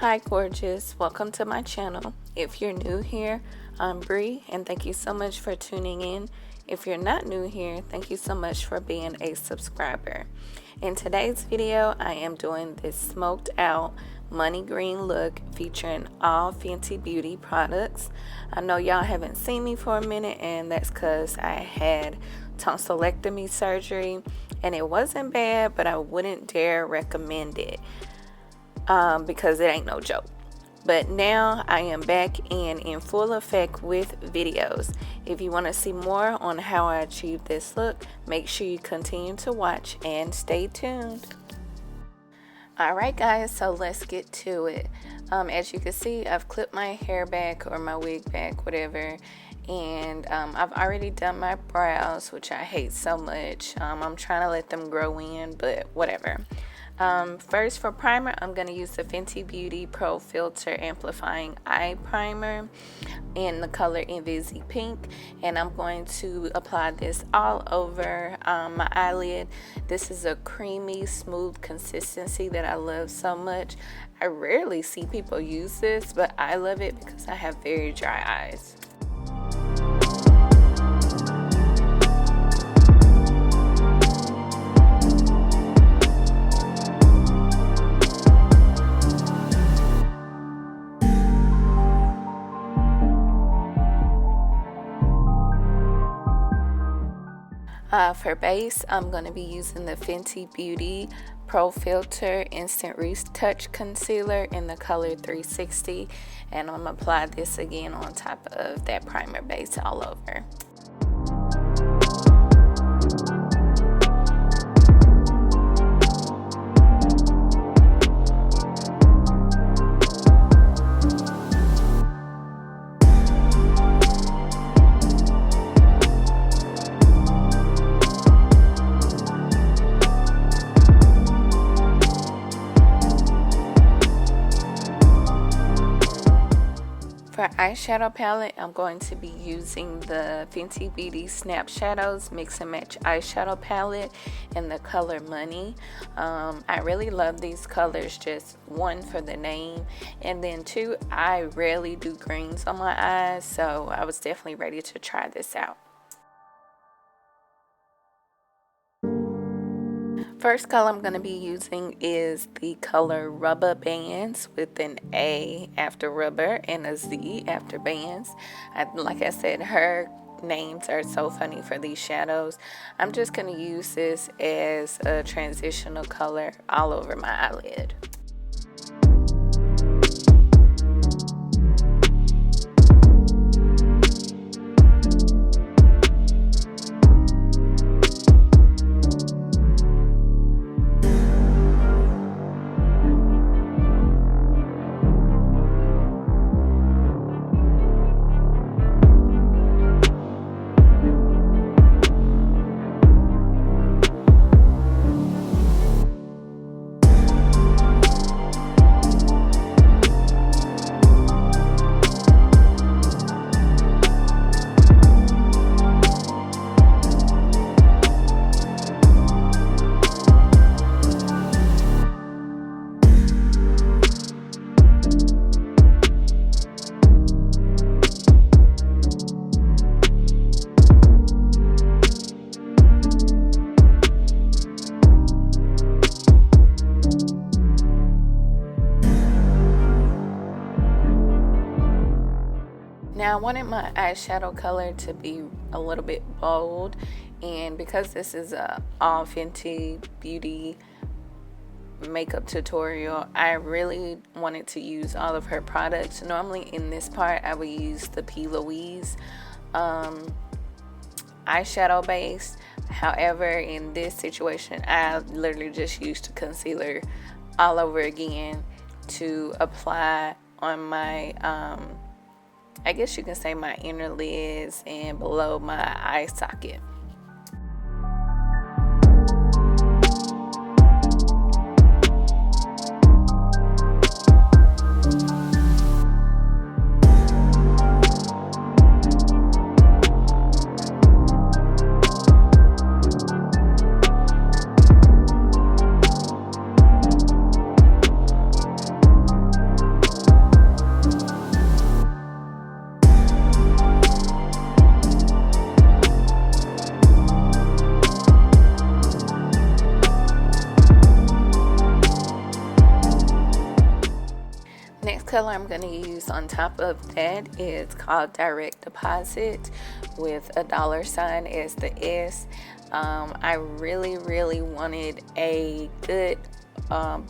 Hi gorgeous, welcome to my channel. If you're new here, I'm Bree and thank you so much for tuning in. If you're not new here, thank you so much for being a subscriber. In today's video, I am doing this smoked out money green look featuring all Fenty Beauty products. I know y'all haven't seen me for a minute, and that's because I had tonsillectomy surgery and it wasn't bad, but I wouldn't dare recommend it. Because it ain't no joke. But now I am back and in full effect with videos. If you want to see more on how I achieved this look, make sure you continue to watch and stay tuned. Alright guys, so let's get to it. As you can see, I've clipped my hair back or my wig back, whatever. And I've already done my brows, which I hate so much. I'm trying to let them grow in, but whatever. First for primer, I'm going to use the Fenty Beauty Pro Filter Amplifying Eye Primer in the color Invisi Pink, and I'm going to apply this all over my eyelid. This is a creamy, smooth consistency that I love so much. I rarely see people use this, but I love it because I have very dry eyes. For base, I'm going to be using the Fenty Beauty Pro Filter Instant Retouch Concealer in the color 360, and I'm going to apply this again on top of that primer base all over. For eyeshadow palette, I'm going to be using the Fenty Beauty Snap Shadows Mix and Match eyeshadow palette in the color Money. I really love these colors, just one for the name, and then two, I rarely do greens on my eyes, so I was definitely ready to try this out. First color I'm going to be using is the color Rubber Bands with an A after rubber and a Z after bands. Like I said, her names are so funny for these shadows. I'm just going to use this as a transitional color all over my eyelid. Now I wanted my eyeshadow color to be a little bit bold, and because this is a all Fenty Beauty makeup tutorial, I really wanted to use all of her products. Normally in this part I would use the P. Louise eyeshadow base. However, in this situation I literally just used concealer all over again to apply on my I guess you can say my inner lids and below my eye socket. color I'm going to use on top of that is called Direct Deposit with a $sign as the S. I really wanted a good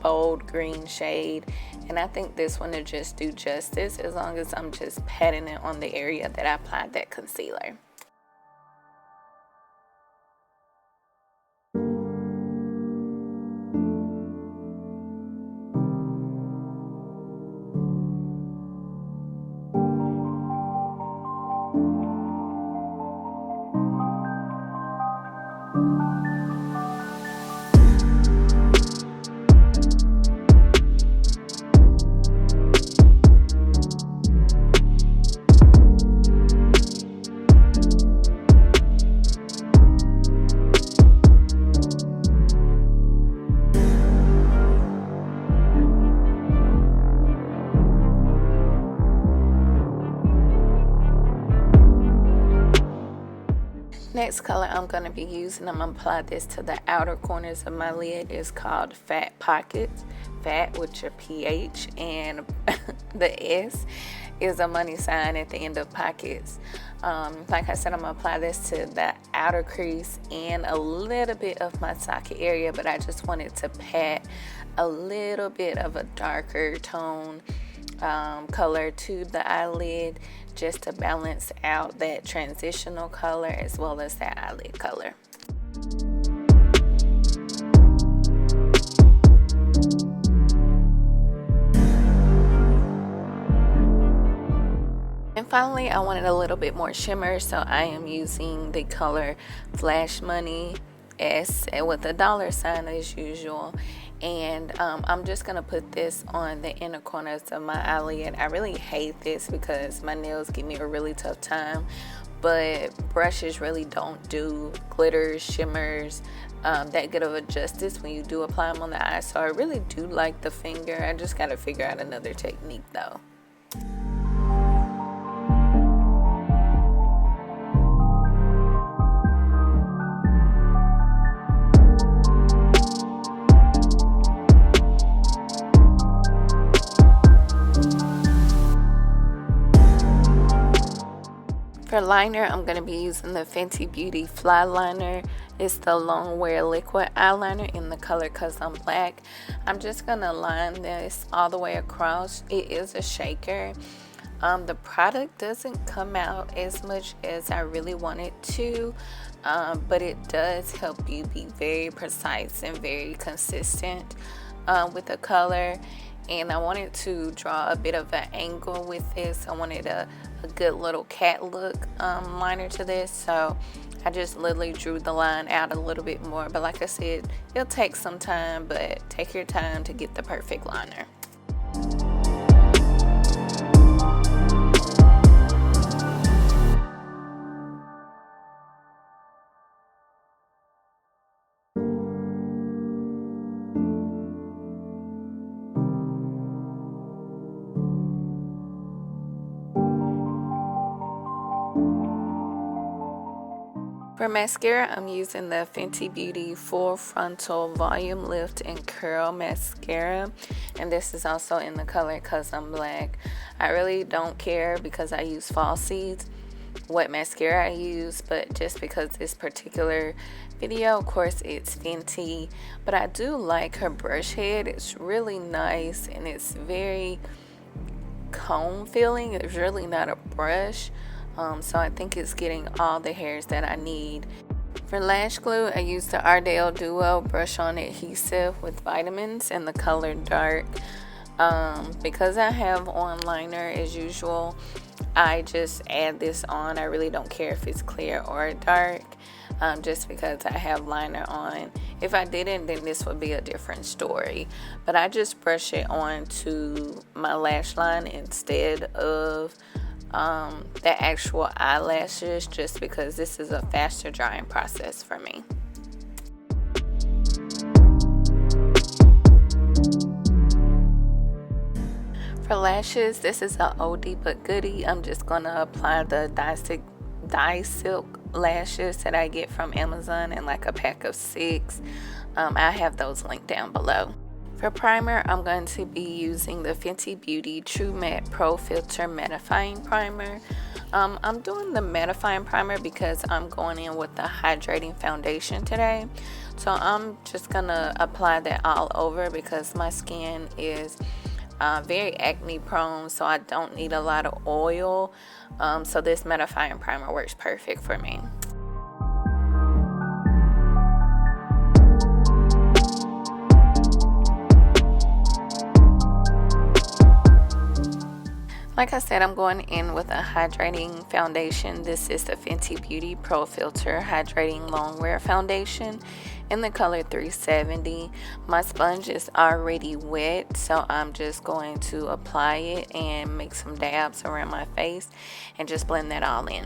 bold green shade, and I think this one will just do justice as long as I'm just patting it on the area that I applied that concealer. Next color I'm going to be using, I'm going to apply this to the outer corners of my lid, is called Fat Pockets. Fat with your PH, and the S is a money sign at the end of pockets. Like I said, I'm going to apply this to the outer crease and a little bit of my socket area, but I just wanted to pat a little bit of a darker tone color to the eyelid, just to balance out that transitional color as well as that eyelid color. And finally, I wanted a little bit more shimmer, so I am using the color Flash Money S with a $sign as usual. And I'm just gonna put this on the inner corners of my eyelid. I really hate this because my nails give me a really tough time, but brushes really don't do glitters, shimmers that good of a justice when you do apply them on the eye. So I really do like the finger. I just gotta figure out another technique though. For liner, I'm going to be using the Fenty Beauty Fly Liner. It's the long wear liquid eyeliner in the color Cause I'm Black. I'm just going to line this all the way across. It is a shaker. The product doesn't come out as much as I really want it to, but it does help you be very precise and very consistent with the color. And I wanted to draw a bit of an angle with this. I wanted a good little cat look liner to this, so I just literally drew the line out a little bit more. But like I said, it'll take some time, but take your time to get the perfect liner. For mascara, I'm using the Fenty Beauty Full Frontal Volume Lift and Curl Mascara, and this is also in the color Cause I'm Black. I really don't care because I use falsies what mascara I use, but just because this particular video, of course, it's Fenty, but I do like her brush head. It's really nice and it's very comb feeling. It's really not a brush. So I think it's getting all the hairs that I need. For lash glue, I used the Ardell Duo Brush On Adhesive with vitamins in the color Dark. Because I have on liner as usual, I just add this on. I really don't care if it's clear or dark, just because I have liner on. If I didn't, then this would be a different story. But I just brush it on to my lash line instead of the actual eyelashes, just because this is a faster drying process for me. For lashes, this is an oldie but goodie. I'm just gonna apply the Dye Silk lashes that I get from Amazon in like a pack of 6. I have those linked down below. For primer, I'm going to be using the Fenty Beauty True Matte Pro Filter Mattifying Primer. I'm doing the mattifying primer because I'm going in with the hydrating foundation today. So I'm just gonna apply that all over because my skin is very acne prone, so I don't need a lot of oil. So this mattifying primer works perfect for me. Like I said, I'm going in with a hydrating foundation. This is the Fenty Beauty Pro Filter Hydrating Longwear Foundation in the color 370. My sponge is already wet, so I'm just going to apply it and make some dabs around my face and just blend that all in.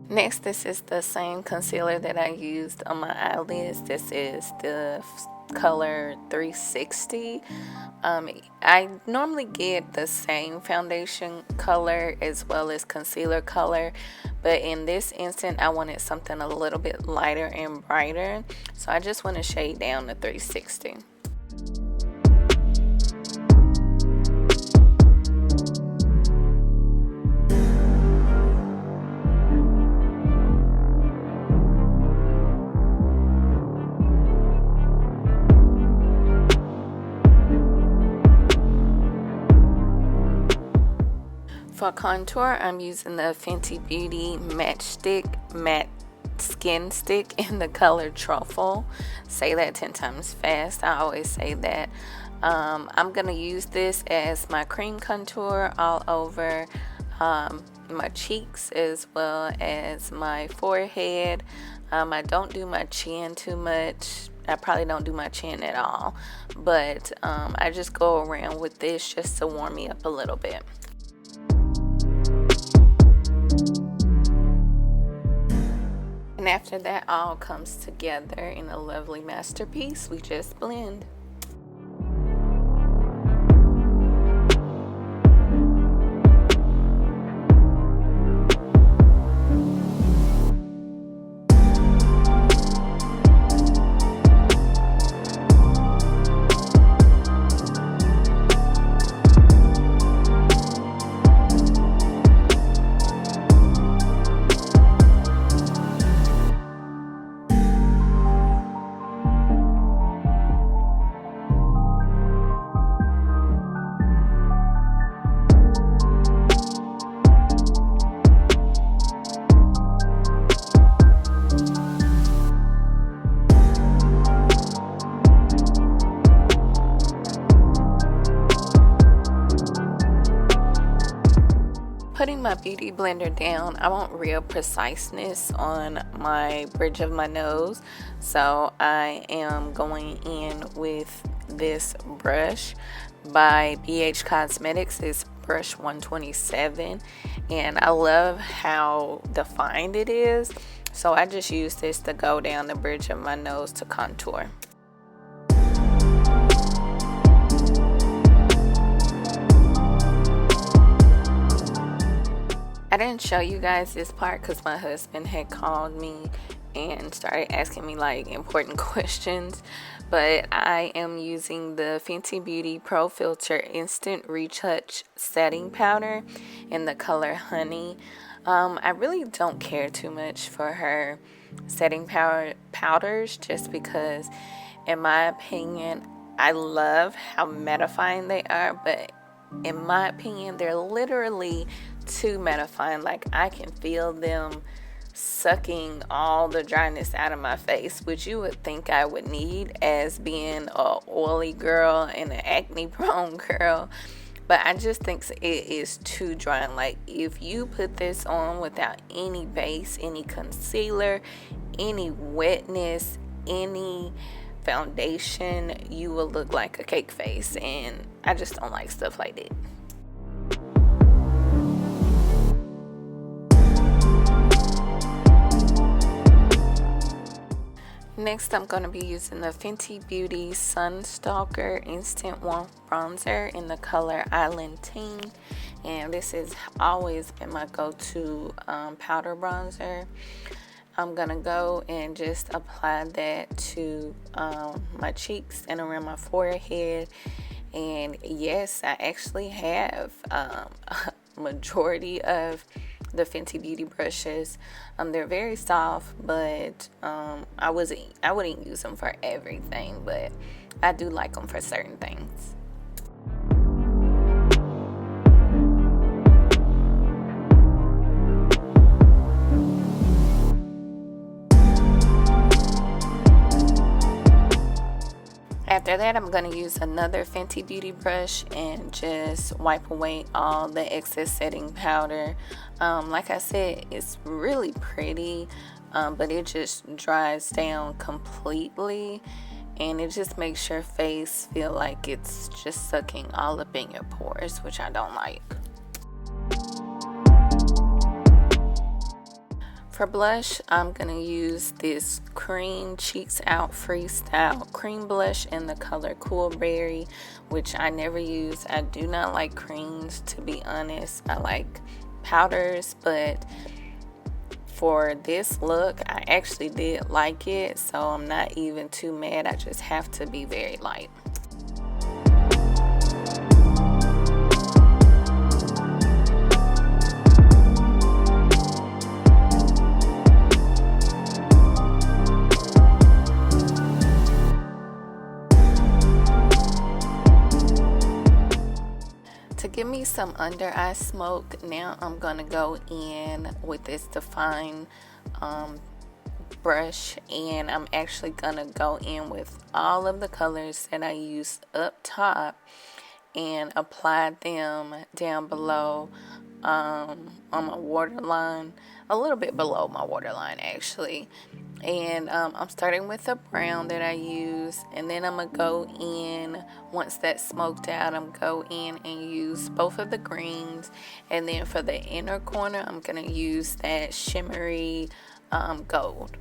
Next, this is the same concealer that I used on my eyelids. This is the color 360. I normally get the same foundation color as well as concealer color, but in this instant I wanted something a little bit lighter and brighter, so I just want to shade down the 360. For contour, I'm using the Fenty Beauty Matte Skin Stick in the color Truffle. Say that 10 times fast. I always say that. I'm going to use this as my cream contour all over my cheeks as well as my forehead. I don't do my chin too much. I probably don't do my chin at all. But I just go around with this just to warm me up a little bit. And after that all comes together in a lovely masterpiece, we just blend. Putting my beauty blender down, I want real preciseness on my bridge of my nose, so I am going in with this brush by BH Cosmetics. It's brush 127, and I love how defined it is, so I just use this to go down the bridge of my nose to contour. I didn't show you guys this part because my husband had called me and started asking me like important questions, but I am using the Fenty Beauty Pro Filter Instant Retouch Setting Powder in the color Honey. I really don't care too much for her setting powders just because in my opinion I love how mattifying they are, but in my opinion they're literally too mattifying. Like I can feel them sucking all the dryness out of my face, which you would think I would need as being a oily girl and an acne prone girl, but I just think it is too dry. Like, if you put this on without any base, any concealer, any wetness, any foundation, you will look like a cake face, and I just don't like stuff like that. Next, I'm going to be using the Fenty Beauty Sunstalker Instant Warmth Bronzer in the color Island Teen. And this has always been my go-to powder bronzer. I'm going to go and just apply that to my cheeks and around my forehead. And yes, I actually have a majority of the Fenty Beauty brushes. They're very soft, but I wouldn't use them for everything, but I do like them for certain things. After that, I'm going to use another Fenty Beauty brush and just wipe away all the excess setting powder. Like I said, it's really pretty, but it just dries down completely, and it just makes your face feel like it's just sucking all up in your pores, which I don't like. For blush, I'm going to use this Cream Cheeks Out Freestyle Cream Blush in the color Cool Berry, which I never use. I do not like creams, to be honest. I like powders, but for this look, I actually did like it, so I'm not even too mad. I just have to be very light. To give me some under eye smoke, now I'm going to go in with this Define brush, and I'm actually going to go in with all of the colors that I used up top and apply them down below on my waterline, a little bit below my waterline actually. And I'm starting with the brown that I use, and then I'm gonna go in, once that's smoked out, I'm go in and use both of the greens, and then for the inner corner I'm gonna use that shimmery gold.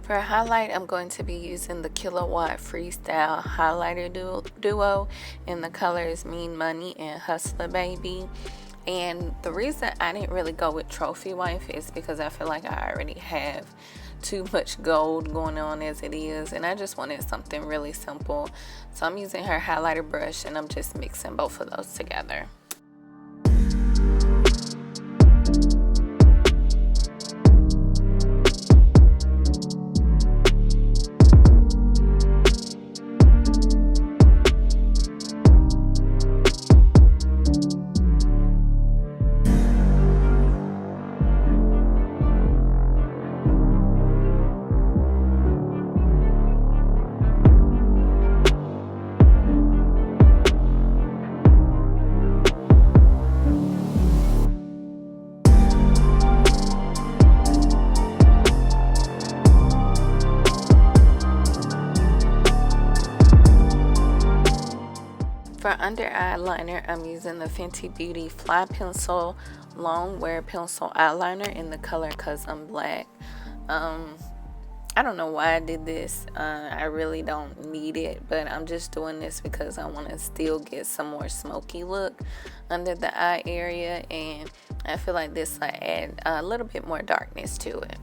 For highlight, I'm going to be using the Kilowatt Freestyle Highlighter Duo in the colors Mean Money and Hustler Baby. And the reason I didn't really go with Trophy Wife is because I feel like I already have too much gold going on as it is, and I just wanted something really simple. So I'm using her highlighter brush, and I'm just mixing both of those together. For under eye liner, I'm using the Fenty Beauty Fly Pencil Long Wear Pencil Eyeliner in the color Cause I'm Black. I don't know why I did this. I really don't need it, but I'm just doing this because I want to still get some more smoky look under the eye area, and I feel like this will add a little bit more darkness to it.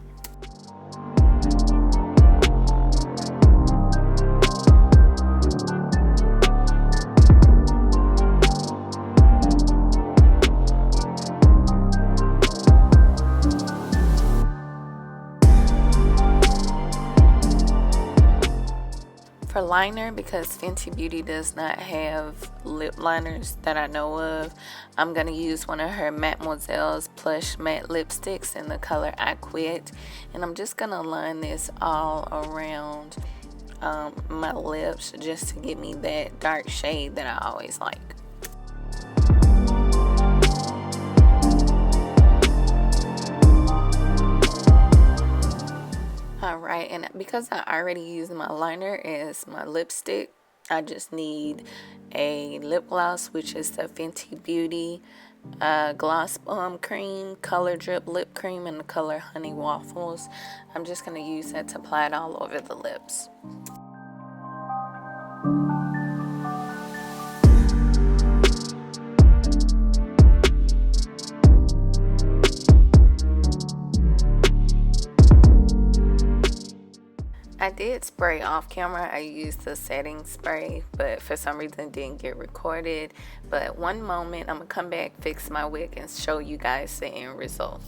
For liner, because Fenty Beauty does not have lip liners that I know of. I'm going to use one of her Mademoiselle's Plush Matte Lipsticks in the color I Quit. And I'm just going to line this all around my lips just to give me that dark shade that I always like. Alright, and because I already used my liner as my lipstick, I just need a lip gloss, which is the Fenty Beauty Gloss Bomb Cream, Color Drip Lip Cream in the color Honey Waffles. I'm just going to use that to apply it all over the lips. I did spray off camera. I used the setting spray, but for some reason it didn't get recorded. But one moment, I'm gonna come back, fix my wig, and show you guys the end result.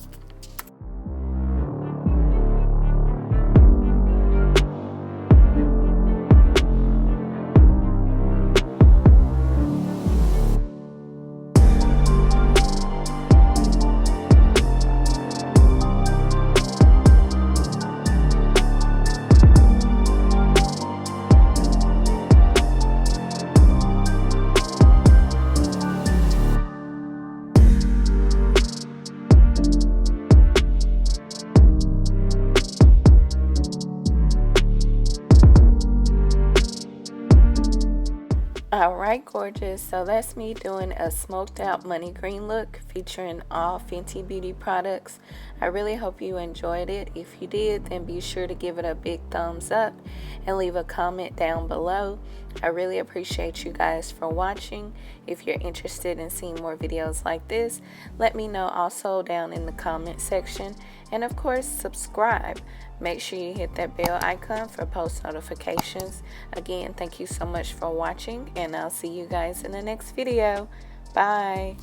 Alright, gorgeous. So that's me doing a smoked out money green look featuring all Fenty Beauty products. I really hope you enjoyed it. If you did, then be sure to give it a big thumbs up and leave a comment down below. I really appreciate you guys for watching. If you're interested in seeing more videos like this, let me know also down in the comment section. And of course, subscribe. Make sure you hit that bell icon for post notifications. Again, thank you so much for watching, and I'll see you guys in the next video. Bye.